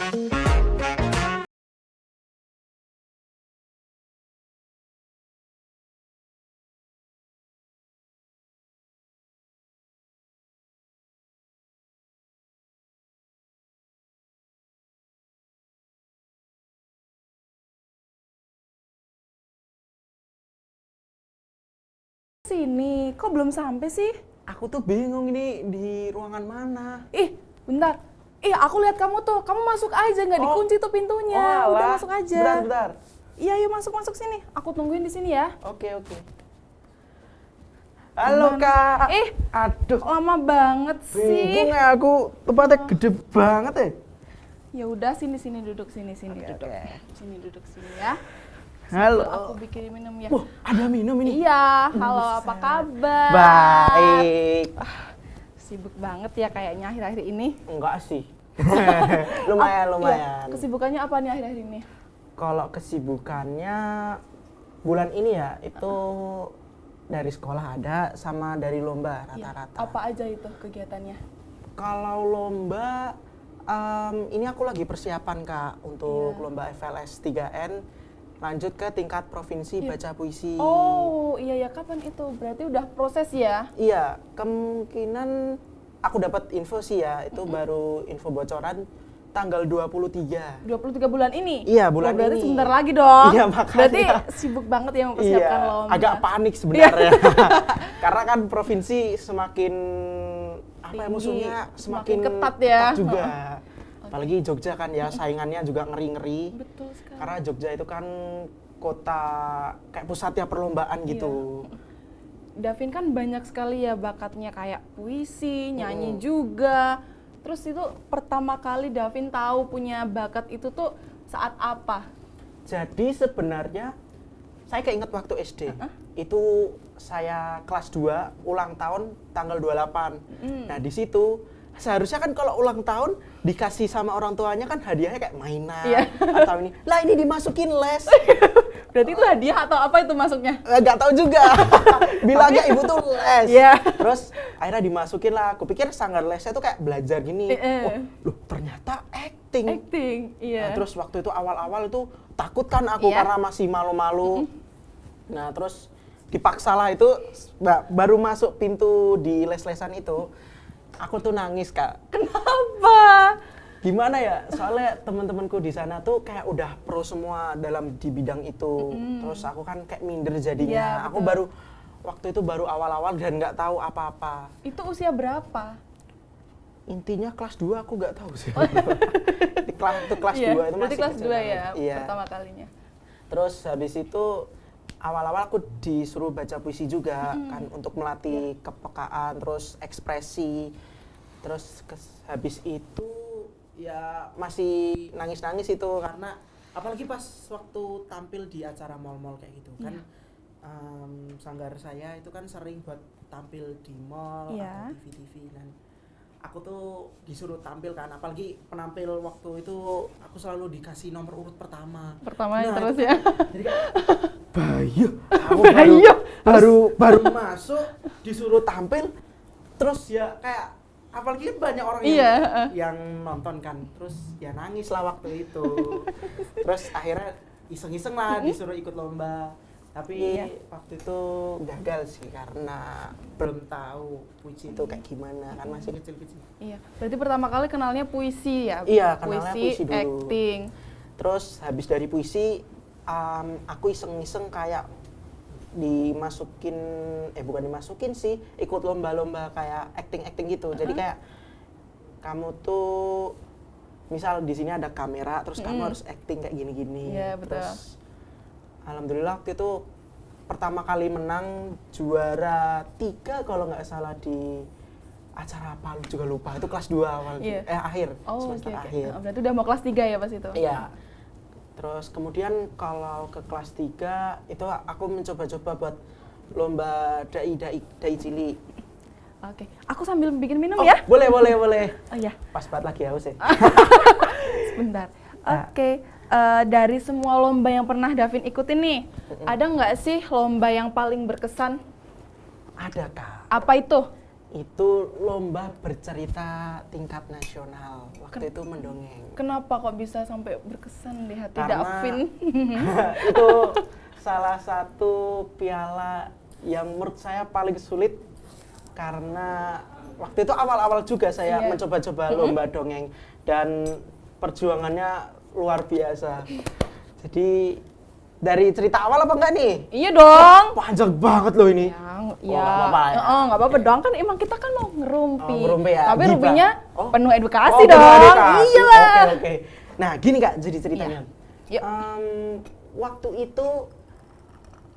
Sini, kok belum sampai sih? Aku tuh bingung ini di ruangan mana. Ih, bentar. Ih, aku lihat kamu tuh. Kamu masuk aja, nggak dikunci tuh pintunya. Udah masuk aja. Bentar. Iya, yuk masuk sini. Aku tungguin di sini ya. Oke. Halo Kak. Aduh, Lama banget sih. bingung ya aku. Tempatnya gede banget ya. Ya udah, sini duduk, sini duduk. Oke. Sini duduk sini ya. Halo. Aku bikinin minum ya. Wah, ada minum ini. Iya, halo, apa kabar? Baik. Sibuk banget ya kayaknya akhir-akhir ini. Enggak sih. lumayan. Iya. Kesibukannya apa nih akhir-akhir ini? Kalau kesibukannya bulan ini ya itu dari sekolah ada sama dari lomba rata-rata. Apa aja itu kegiatannya? Kalau lomba ini aku lagi persiapan Kak untuk lomba FLS 3N lanjut ke tingkat provinsi baca puisi. Oh iya ya, kapan itu? Berarti udah proses ya? Iya, kemungkinan aku dapat info sih ya, itu baru info bocoran tanggal 23. 23 bulan ini? Iya, bulan ini. Berarti sebentar lagi dong. Iya, makanya. Berarti sibuk banget ya mempersiapkan lomba. Agak panik sebenarnya. Karena kan provinsi semakin apa ya musuhnya semakin ketat ya. Ketat juga. Apalagi Jogja kan ya saingannya juga ngeri-ngeri. Betul sekali. Karena Jogja itu kan kota kayak pusatnya perlombaan gitu. Davin kan banyak sekali ya bakatnya, kayak puisi, nyanyi juga. Terus itu pertama kali Davin tahu punya bakat itu tuh saat apa? Jadi sebenarnya saya keinget waktu SD. Itu saya kelas 2 ulang tahun tanggal 28. Nah, di situ seharusnya kan kalau ulang tahun dikasih sama orang tuanya kan hadiahnya kayak mainan atau ini. Lah ini dimasukin les. Berarti itu hadiah atau apa itu masuknya? Nggak tahu juga. Bilangnya ibu tuh les. Terus akhirnya dimasukin lah. Aku pikir sanggar lesnya tuh kayak belajar gini. Loh ternyata acting. Iya. Nah, terus waktu itu awal-awal itu takut kan aku karena masih malu-malu. Nah terus dipaksalah itu baru masuk pintu di les-lesan itu. Aku tuh nangis Kak. Kenapa? Gimana ya? Soalnya teman-temanku di sana tuh kayak udah pro semua di bidang itu. Terus aku kan kayak minder jadinya. Aku waktu itu baru awal-awal dan nggak tahu apa-apa. Itu usia berapa? Intinya kelas 2 aku nggak tahu sih. kelas 2 itu masih kelas 2 ya pertama kalinya. Terus habis itu awal-awal aku disuruh baca puisi juga kan untuk melatih kepekaan terus ekspresi. Terus habis itu ya masih nangis-nangis itu karena apalagi pas waktu tampil di acara mall-mall kayak gitu kan sanggar saya itu kan sering buat tampil di mall atau TV-TV dan aku tuh disuruh tampil kan apalagi penampil waktu itu aku selalu dikasih nomor urut pertama Terus ya jadi aku baru masuk disuruh tampil terus ya kayak apalagi banyak orang yang nonton kan terus ya nangis lah waktu itu terus akhirnya iseng-iseng lah disuruh ikut lomba tapi waktu itu gagal sih karena belum tahu puisi itu kayak gimana kan masih kecil-kecil. Iya, berarti pertama kali kenalnya puisi ya? Iya, kenalnya puisi dulu. Acting. Terus habis dari puisi aku iseng-iseng kayak bukan dimasukin sih, ikut lomba-lomba kayak acting gitu. Jadi kayak kamu tuh misal di sini ada kamera terus kamu harus acting kayak gini-gini. Iya, betul. Terus alhamdulillah waktu itu pertama kali menang juara 3 kalau nggak salah di acara apa juga lupa. Itu kelas 2 awal akhir semester akhir. Berarti udah mau kelas 3 ya pas itu? Iya. Terus kemudian kalau ke kelas 3 itu aku mencoba-coba buat lomba dai cilik. Oke, aku sambil bikin minum ya? Boleh. Oh iya. Pas banget lagi haus ya. Sebentar. Oke. Dari semua lomba yang pernah Davin ikutin nih, ada nggak sih lomba yang paling berkesan? Ada Kak. Apa itu? Itu lomba bercerita tingkat nasional. Waktu itu mendongeng. Kenapa kok bisa sampai berkesan di hati Karena Davin? itu salah satu piala yang menurut saya paling sulit karena waktu itu awal-awal juga saya Iya. mencoba-coba lomba dongeng dan perjuangannya luar biasa. Jadi dari cerita awal apa enggak nih? Iya dong. Panjang banget loh ini. Ya, nggak apa-apa ya. nggak apa-apa dong, kan emang kita kan mau ngerumpi. Oh, ngerumpi ya, Tapi gibah. rumpinya Oh. penuh edukasi Oh, dong. penuh edukasi. Iyalah. Oke. Nah, gini Kak, jadi ceritanya. Yuk. Waktu itu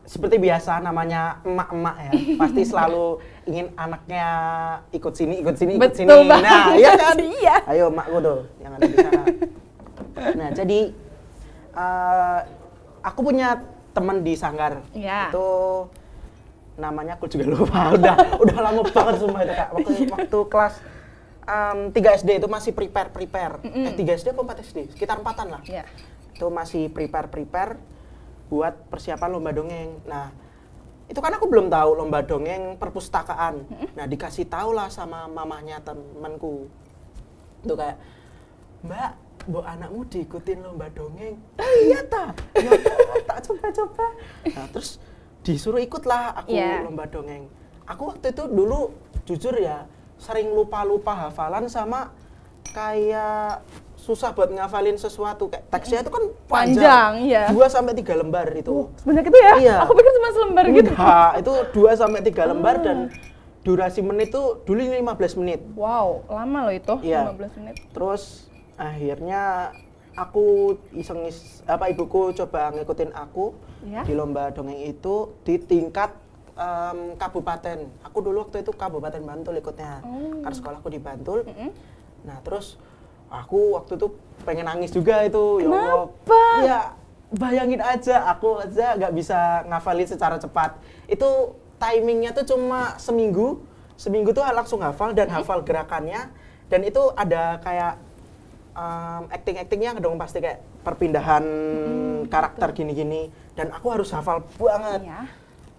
seperti biasa namanya emak-emak ya, pasti selalu ingin anaknya ikut sini, ikut sini, ikut Betul sini. banget. Nah, iya kan? Iya. Ayo emakku tuh yang ada di sana. Nah, jadi aku punya teman di Sanggar. Iya. Itu namanya aku juga lupa. Udah lama banget sumpah itu Kak. Waktu kelas 3 SD itu masih prepare. 3 SD apa 4 SD? Sekitar 4-an lah. Iya. Itu masih prepare buat persiapan lomba dongeng. Nah, itu kan aku belum tahu lomba dongeng perpustakaan. Nah, dikasih tahu lah sama mamahnya temanku. Itu kayak, "Mbak, anakmu diikutin lomba dongeng." Iya ta? Ya, tak coba-coba. Nah, terus disuruh ikutlah aku lomba dongeng. Aku waktu itu dulu jujur ya sering lupa hafalan sama kayak susah buat ngafalin sesuatu kayak teksnya itu kan Panjang, iya. 2-3 lembar itu. Sebanyak itu ya? Iya. Aku pikir cuma selembar gitu. Enggak, itu 2-3 lembar dan durasi menit tuh dulu 15 menit. Wow, lama loh itu, Iya. 15 menit. Terus akhirnya aku ibuku coba ngikutin aku Iya. di lomba dongeng itu di tingkat kabupaten. Aku dulu waktu itu Kabupaten Bantul ikutnya. Karena sekolahku di Bantul. Nah, terus aku waktu itu pengen nangis juga itu. Ya Allah. Kenapa? Ya, bayangin aja aku aja nggak bisa ngafalin secara cepat. Itu timingnya tuh cuma seminggu. Seminggu tuh langsung hafal dan hafal gerakannya. Dan itu ada kayak acting-actingnya dong pasti kayak perpindahan karakter gini-gini. Dan aku harus hafal banget. Iya.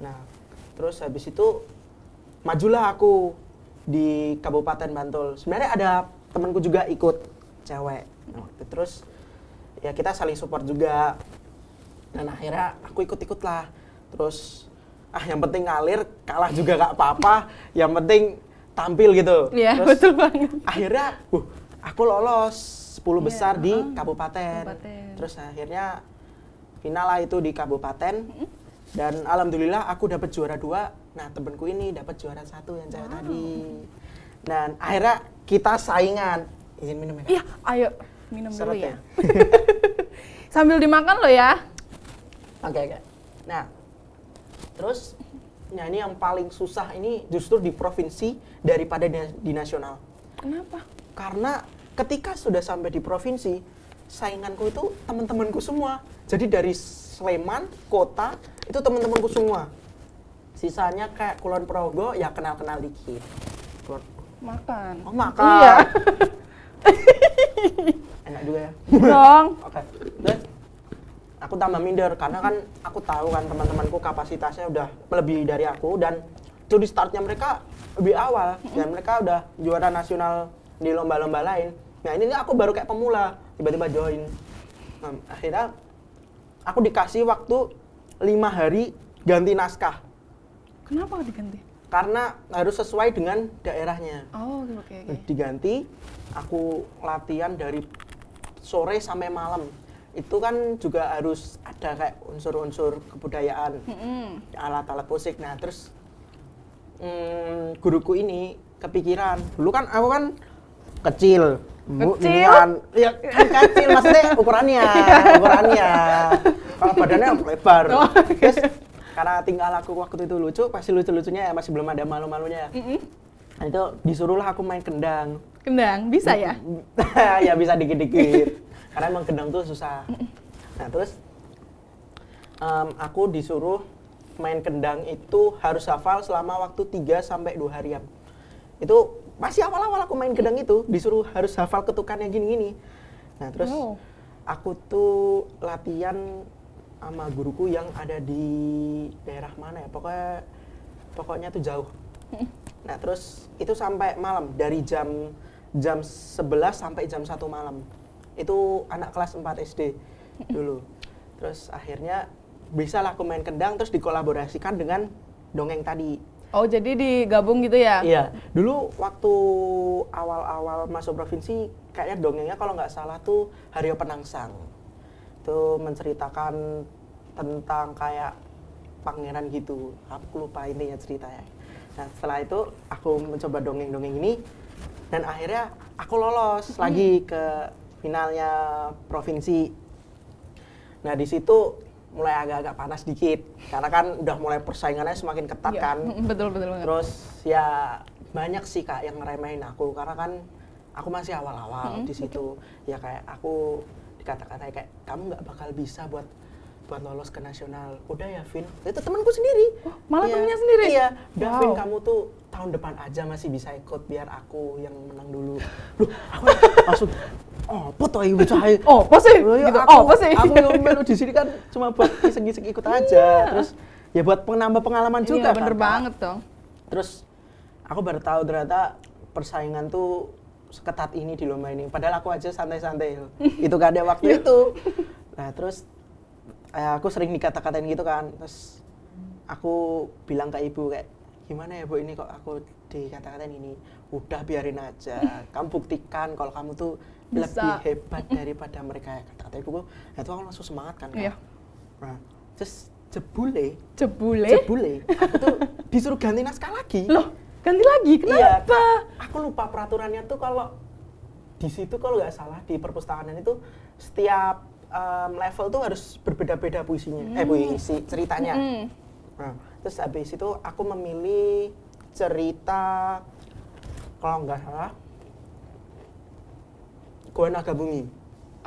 Nah, terus habis itu majulah aku di Kabupaten Bantul. Sebenarnya ada temanku juga ikut cewek. Nah, terus ya kita saling support juga. Dan akhirnya aku ikut-ikut lah. Terus yang penting ngalir, kalah juga gak apa-apa. Yang penting tampil gitu. Iya, Terus betul banget. akhirnya aku lolos 10 besar di kabupaten. Kabupaten. Terus akhirnya final lah itu di kabupaten. Dan alhamdulillah aku dapat juara 2. Nah, temenku ini dapat juara 1 yang cewek tadi. Dan akhirnya kita saingan. Izin minum ya? Iya, ayo minum dulu Seret ya. Sambil dimakan loh ya. Oke. Nah, terus ini yang paling susah ini justru di provinsi daripada di nasional. Kenapa? Karena ketika sudah sampai di provinsi, sainganku itu teman-temanku semua. Jadi dari Sleman, kota, itu teman-temanku semua. Sisanya kayak Kulon Progo, ya kenal-kenal dikit. Makan. Oh, makan. Iya. Enak juga ya. Dong. Oke. Terus aku tambah minder karena kan aku tahu kan teman-temanku kapasitasnya udah melebihi dari aku dan studi startnya mereka lebih awal dan mereka udah juara nasional di lomba-lomba lain. Nah ini aku baru kayak pemula tiba-tiba join. Nah, akhirnya aku dikasih waktu 5 hari ganti naskah Kenapa diganti? karena harus sesuai dengan daerahnya. Oh, oke. Diganti, aku latihan dari sore sampai malam. Itu kan juga harus ada kayak unsur-unsur kebudayaan, alat-alat musik. Nah, terus guruku ini kepikiran. Dulu kan aku kan kecil. Ini kan, ya kan kecil maksudnya ukurannya. Kalau badannya lebar. Terus karena tinggal aku waktu itu lucu, pasti lucu-lucunya ya masih belum ada malu-malunya. Nah, itu disuruhlah aku main kendang. Kendang, bisa ya? Ya bisa dikit-dikit. Karena emang kendang tuh susah. Nah terus aku disuruh main kendang itu harus hafal selama waktu 3-2 harian. Itu masih awal-awal aku main kendang itu disuruh harus hafal ketukannya gini-gini. Nah terus aku tuh latihan sama guruku yang ada di daerah mana ya, pokoknya tuh jauh. Nah terus itu sampai malam, dari jam 11 sampai jam 1 malam. Itu anak kelas 4 SD dulu. Terus akhirnya bisa lah aku main kendang, terus dikolaborasikan dengan dongeng tadi. Oh, jadi digabung gitu ya? Iya, dulu waktu awal-awal masuk provinsi, kayaknya dongengnya kalau nggak salah tuh Haryo Penangsang. Itu menceritakan tentang kayak pangeran gitu. Aku lupa intinya ceritanya. Nah, setelah itu aku mencoba dongeng-dongeng ini, dan akhirnya aku lolos lagi ke finalnya provinsi. Nah, di situ mulai agak-agak panas dikit karena kan udah mulai persaingannya semakin ketat Iya, kan. betul banget. Terus ya banyak sih Kak yang ngeremehin aku karena kan aku masih awal-awal di situ. Ya kayak aku dikata-katain kayak kamu nggak bakal bisa buat lolos ke nasional. Udah ya Vin, itu temanku sendiri. Oh, malah Iya, temennya sendiri? Iya, udah Wow. Vin kamu tuh tahun depan aja masih bisa ikut biar aku yang menang dulu. Loh, aku langsung apa toh ibu cahaya? Oh, apa sih? Ya, Gitu. aku, Apa sih? Aku yang melu di sini kan cuma buat iseng-iseng ikut aja. Terus ya buat menambah pengalaman juga. Iya, bener kan, Kak. banget dong. Terus aku baru tahu ternyata persaingan tuh seketat ini di lomba ini. Padahal aku aja santai-santai. Itu gak ada waktu itu. Nah terus aku sering dikata-katain gitu kan. Terus aku bilang ke ibu kayak, gimana ya Bu ini kok aku dikata-katain ini. Udah biarin aja. Kamu buktikan kalau kamu tuh Bisa. lebih hebat daripada mereka. Kata-kata ibuku. Nah itu aku langsung semangat kan. Kak. Iya. Nah terus jebule Jebule? aku tuh disuruh ganti naskah lagi. Loh, ganti lagi? Iya, Kenapa? aku lupa peraturannya tuh kalau di situ kalau nggak salah di perpustakaan itu setiap level tuh harus berbeda-beda puisinya, puisi ceritanya. Nah, terus habis itu aku memilih cerita kalau nggak salah Goa Naga Bumi.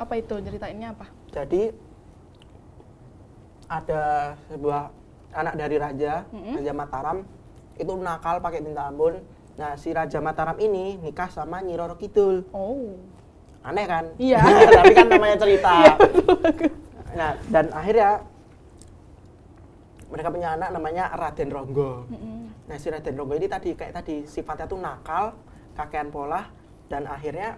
Apa itu? Ceritainnya apa? Jadi ada sebuah anak dari raja, Raja Mataram, itu nakal pakai tinta ambon. Nah, si Raja Mataram ini nikah sama Nyi Roro Kidul. Oh. Aneh kan? Iya. Tapi kan namanya cerita. Iya, Nah, dan akhirnya mereka punya anak namanya Raden Ronggo. Nah, si Raden Ronggo ini kayak tadi sifatnya tuh nakal, kakean pola, dan akhirnya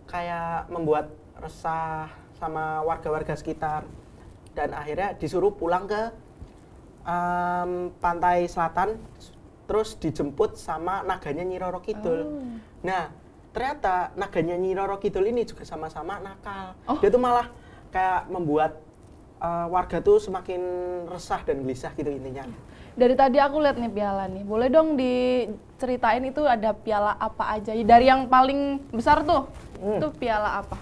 kayak membuat resah sama warga-warga sekitar. Dan akhirnya disuruh pulang ke pantai selatan, terus dijemput sama naganya Nyi Roro Kidul. Nah, ternyata naganya Nyi Roro Kidul ini juga sama-sama nakal. Dia tuh malah kayak membuat warga tuh semakin resah dan gelisah gitu intinya. Dari tadi aku lihat nih piala nih. Boleh dong diceritain itu ada piala apa aja? Dari yang paling besar tuh, itu piala apa?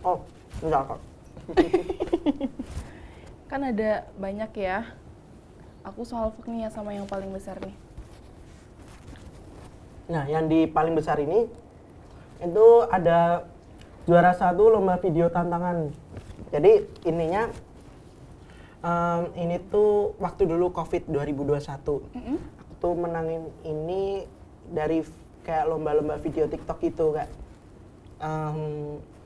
Oh, enggak kok. Kan ada banyak ya. Aku soal nih ya sama yang paling besar nih. Nah, yang di paling besar ini itu ada juara 1 lomba video tantangan. Jadi ininya ini tuh waktu dulu COVID 2021. Aku tuh menangin ini dari kayak lomba-lomba video TikTok gitu kayak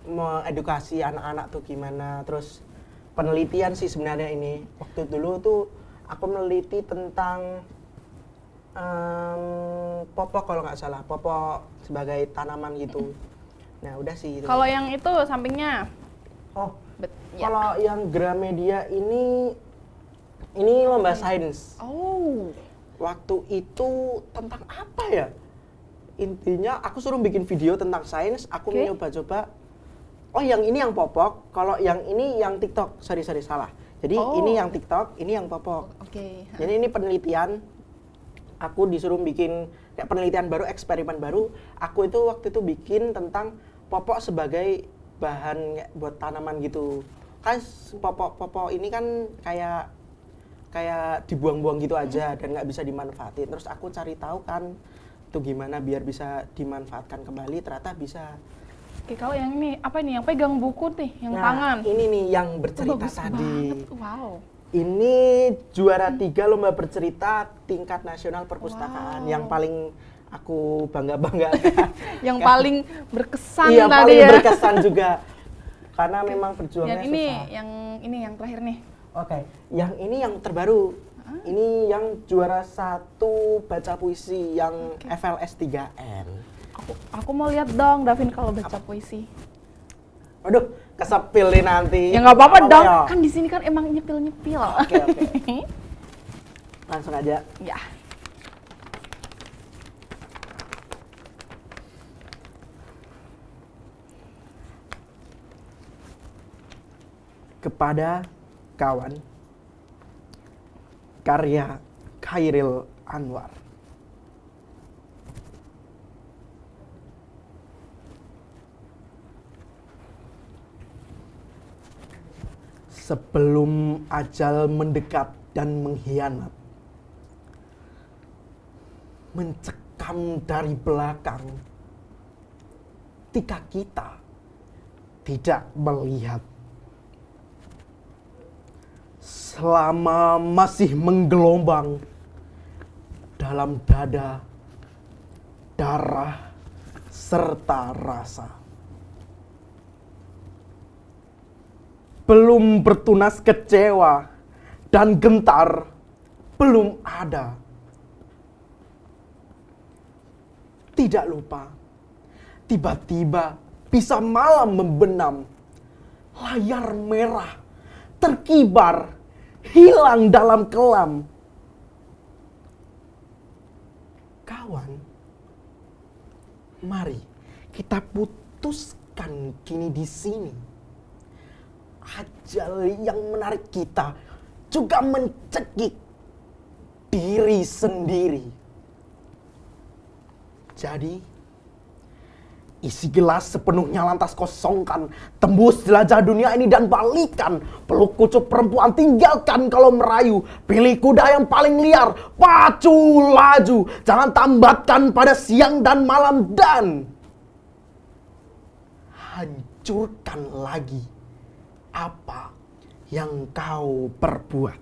mengedukasi anak-anak tuh gimana. Terus penelitian sih sebenarnya ini. Waktu dulu tuh aku meneliti tentang popok kalau nggak salah, popok sebagai tanaman gitu. Nah udah sih. Kalau yang itu sampingnya? Oh, Ya. kalau yang Gramedia ini lomba sains. Oh. Waktu itu tentang apa ya? Intinya aku suruh bikin video tentang sains, aku mencoba-coba. Oh yang ini yang popok, kalau yang ini yang TikTok. Sorry salah. Jadi ini yang TikTok, ini yang popok. Oke. Jadi ini penelitian. Aku disuruh bikin kayak penelitian baru, eksperimen baru. Aku itu waktu itu bikin tentang popok sebagai bahan buat tanaman gitu. Kan popok ini kan kayak dibuang-buang gitu aja dan nggak bisa dimanfaatin. Terus aku cari tahu kan itu gimana biar bisa dimanfaatkan kembali. Ternyata bisa. Oke, kalau yang ini apa nih? Yang pegang buku nih, yang tangan. Ini nih yang bercerita bagus tadi. banget. Wow. Ini juara 3 lomba bercerita tingkat nasional perpustakaan yang paling aku bangga-banggakan. Yang paling berkesan Iya, tadi paling ya. berkesan juga. Karena memang perjuangannya Yang ini, susah. yang terakhir nih. Oke, yang ini yang terbaru. Ini yang juara 1 baca puisi yang FLS 3N. Aku mau lihat dong Davin kalau baca puisi. Waduh, kesepil nih nanti. Ya nggak apa-apa dong, ya? kan di sini kan emang nyepil-nyepil. Oke. Langsung aja. Ya. Kepada kawan, karya Khairil Anwar. Sebelum ajal mendekat dan mengkhianat, mencekam dari belakang, ketika kita tidak melihat. Selama masih menggelombang dalam dada, darah, serta rasa. Belum bertunas kecewa dan gentar, belum ada. Tidak lupa, tiba-tiba bisa malam membenam. Layar merah terkibar, hilang dalam kelam. Kawan, mari kita putuskan kini di sini. Ajal yang menarik kita juga mencekik diri sendiri. Jadi, isi gelas sepenuhnya lantas kosongkan. Tembus jelajah dunia ini dan balikan. Peluk kucuk perempuan tinggalkan kalau merayu. Pilih kuda yang paling liar. Pacu laju. Jangan tambatkan pada siang dan malam. Dan hancurkan lagi apa yang kau perbuat.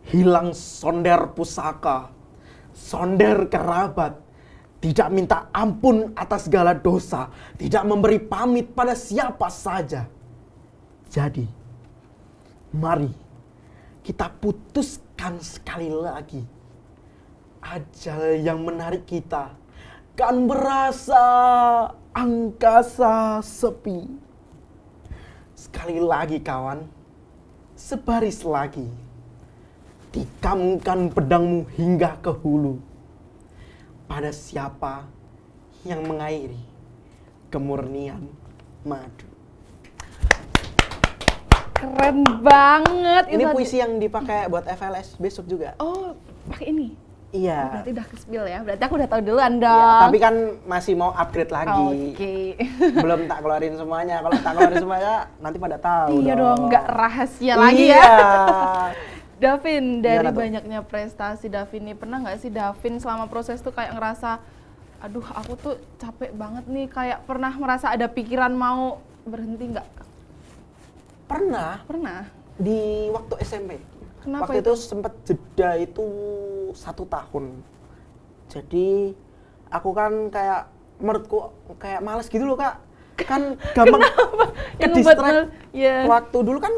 Hilang sonder pusaka, sonder kerabat, tidak minta ampun atas segala dosa, tidak memberi pamit pada siapa saja. Jadi, mari kita putuskan sekali lagi. Ajal yang menarik kita kan berasa angkasa sepi. Sekali lagi kawan, sebaris lagi. Tikamkan pedangmu hingga ke hulu. Pada siapa yang mengairi kemurnian madu. Keren banget. Ini itu puisi yang dipakai buat FLS besok juga. Oh, pakai ini. Iya. Berarti udah ke-spill ya. Berarti aku udah tahu duluan Iya, dong. tapi kan masih mau upgrade lagi. Oke. Belum tak keluarin semuanya. Kalau tak keluarin semuanya nanti pada tahu. Iya dong, nggak rahasia lagi ya. Iya. Davin, dari Gimana tuh? banyaknya prestasi Davin nih, pernah nggak sih Davin selama proses tuh kayak ngerasa, aduh aku tuh capek banget nih, kayak pernah merasa ada pikiran mau berhenti nggak? Pernah Pernah? di waktu SMP. Kenapa Waktu itu sempat jeda itu 1 tahun. Jadi aku kan kayak menurutku kayak males gitu loh Kak. Kan gampang ke Yang distract. ngebuat Iya. Waktu dulu kan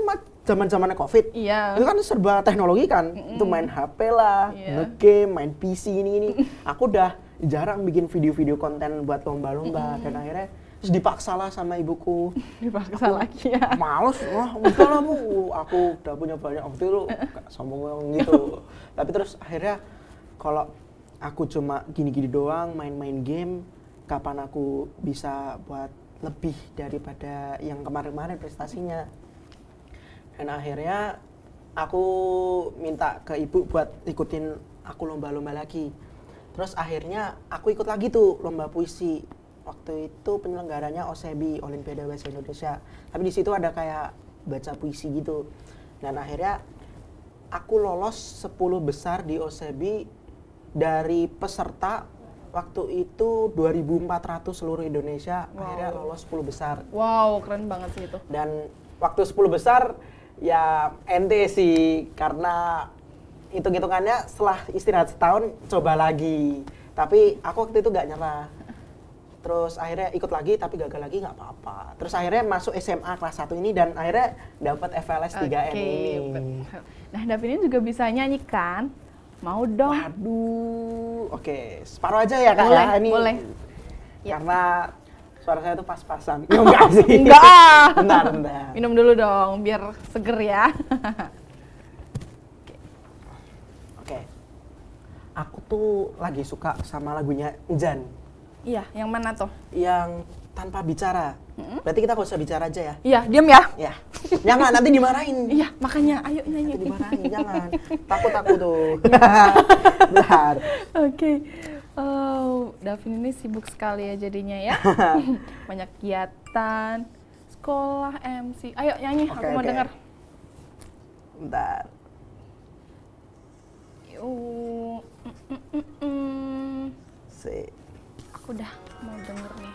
zaman-zamannya Covid. Iya. Itu kan serba teknologi kan. Itu main HP lah, Iya. nge-game, main PC ini. Aku udah jarang bikin video-video konten buat lomba-lomba dan akhirnya terus dipaksa lah sama ibuku. Dipaksa lagi ya. Males, wah udah lah Bu, aku udah punya banyak waktu itu, sombong gitu. Tapi terus akhirnya kalau aku cuma gini-gini doang, main-main game, kapan aku bisa buat lebih daripada yang kemarin-kemarin prestasinya. Dan akhirnya aku minta ke ibu buat ikutin aku lomba-lomba lagi. Terus akhirnya aku ikut lagi tuh lomba puisi. Waktu itu penyelenggaranya OSEBI, Olimpiade Bahasa Indonesia. Tapi di situ ada kayak baca puisi gitu. Dan akhirnya aku lolos 10 besar di OSEBI dari peserta waktu itu 2.400 seluruh Indonesia. Akhirnya lolos 10 besar. Wow, keren banget sih itu. Dan waktu 10 besar ya ente sih, karena hitung-hitungannya setelah istirahat setahun coba lagi. Tapi aku waktu itu gak nyerah. terus akhirnya ikut lagi tapi gagal lagi nggak apa-apa. Terus akhirnya masuk SMA kelas 1 ini dan akhirnya dapat FLS 3N ini. betul. Nah, Davin ini juga bisa nyanyi kan? Mau dong? Waduh, oke, separuh aja ya Kak Boleh, ya ini. boleh. Ya. Karena suara saya tuh pas-pasan. Ya, enggak sih. Enggak ah. Bentar. Minum dulu dong, biar seger ya. Oke. Aku tuh lagi suka sama lagunya Jan Iya, yang mana tuh? yang tanpa bicara. Berarti kita nggak usah bicara aja ya? Iya, diam ya. Ya. Jangan nanti dimarahin. Iya, makanya ayo nyanyi. Nanti dimarahin, jangan. Takut aku tuh. Bentar. Oke. Oh, Davin ini sibuk sekali ya jadinya ya. Banyak kegiatan, sekolah, MC. Ayo nyanyi, Oke, aku mau oke. denger. Bentar. Yuk. Mm. Sih. Aku udah mau denger nih.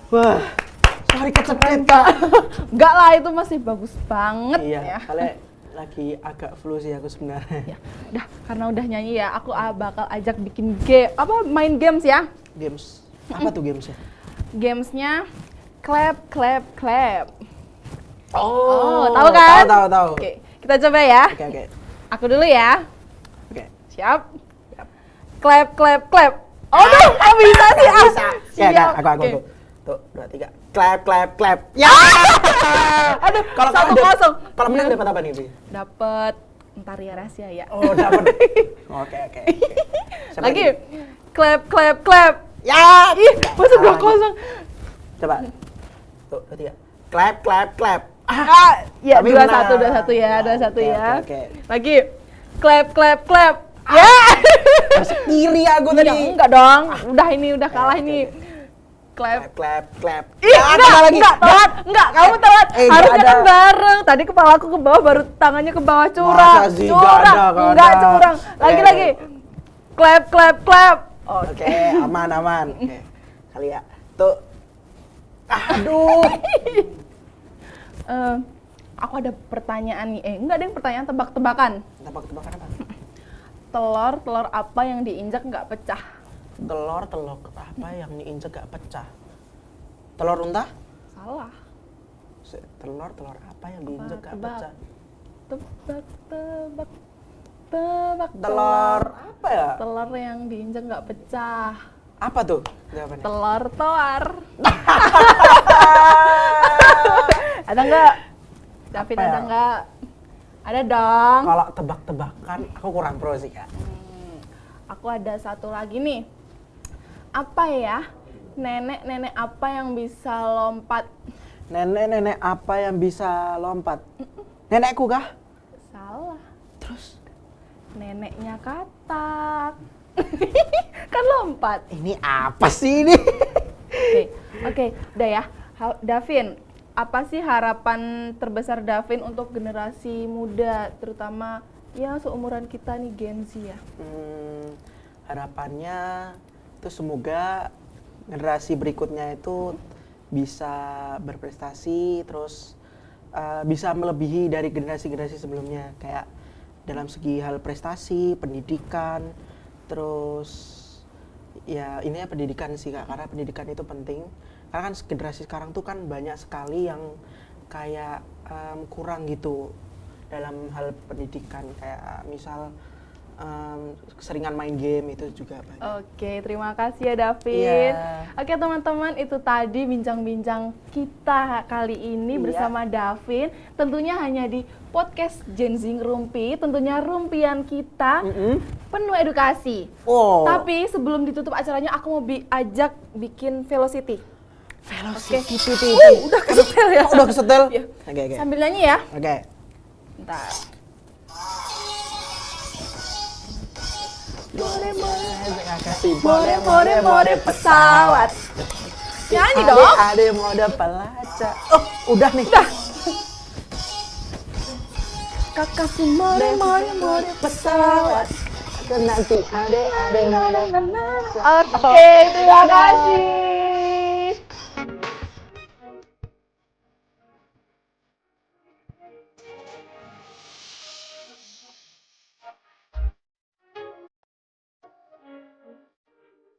Wah, sorry kecepatan. Enggak lah, itu masih bagus banget Iya, ya. kalian lagi agak flu sih aku sebenarnya. Ya, udah karena udah nyanyi ya, aku bakal ajak bikin main games ya. Games. Apa tuh gamesnya? Gamesnya clap clap clap. Oh, tahu kan? Tahu. Oke, kita coba ya. Oke. Aku dulu ya. Oke. Siap. Clap clap clap. Oh, tuh, nggak bisa sih. Ah. Bisa. Ya, Siap. aku. Oke. Tuh, 2, 3. Clap. Ya. Aduh, Kalau 1-0. Kalau menang dapat apa nih, Bi? Dapat ntar ya rahasia ya. Oh, dapat. Oke. Siapa Lagi. Clap clap clap. Ya. Ih, masa 2-0. Coba. Tuh, 2, 3. Clap. Ya, Tapi 2-1 menang. ya, 2-1 ya. Oke. Lagi. Clap. Ya. Masih iri aku tadi. Ya, enggak dong. Udah kalah Oke. ini. Clap. Clap. Ih, enggak, telat. Enggak, kamu telat. Nggak Harusnya ada. kan bareng. Tadi kepalaku ke bawah, baru tangannya ke bawah curang. Masa sih? Nggak ada. Enggak curang. Lagi. Clap. Oke, aman. Oke. Kali ya. Tuh. Aduh. Aku ada pertanyaan nih. Enggak deh, pertanyaan tebak-tebakan. Tebak-tebakan apa? Telur apa yang diinjak nggak pecah? Telur apa yang diinjek gak pecah? Telur unta? Salah. Telur apa yang diinjek gak Tebak. pecah? Tebak. Telur apa ya? Telur yang diinjak nggak pecah. Apa tuh jawabannya? Telur toar. Ada nggak? David Apa ya? ada nggak? Ada dong. Kalau tebak-tebakan aku kurang pro sih Kak. Aku ada satu lagi nih. Apa ya? Nenek apa yang bisa lompat? Nenek apa yang bisa lompat? Nenekku kah? Salah. Terus? Neneknya katak. Kan lompat. Ini apa sih ini? Oke, udah ya. Davin, apa sih harapan terbesar Davin untuk generasi muda, terutama ya seumuran kita nih Gen Z ya? Harapannya itu semoga generasi berikutnya itu bisa berprestasi, terus bisa melebihi dari generasi-generasi sebelumnya, kayak dalam segi hal prestasi, pendidikan, terus ya ini ya pendidikan sih Kak, karena pendidikan itu penting. Karena kan generasi sekarang tuh kan banyak sekali yang kayak kurang gitu dalam hal pendidikan, kayak misal keseringan main game itu juga banyak. Oke, terima kasih ya Davin. Iya. Oke teman-teman, itu tadi bincang-bincang kita kali ini Iya. bersama Davin. Tentunya hanya di podcast Gen Z Rumpi, tentunya rumpian kita penuh edukasi. Oh. Tapi sebelum ditutup acaranya, aku mau ajak bikin Velocity. Velocity. Udah kesetel ya? Udah kesetel? Iya. Oke. Sambil nyanyi ya. Oke. Bentar. More pesawat. Nyanyi dong. Ada mode pelacak. Oh, udah nih. Kakak si more pesawat. Nanti ada. Oke, terima kasih.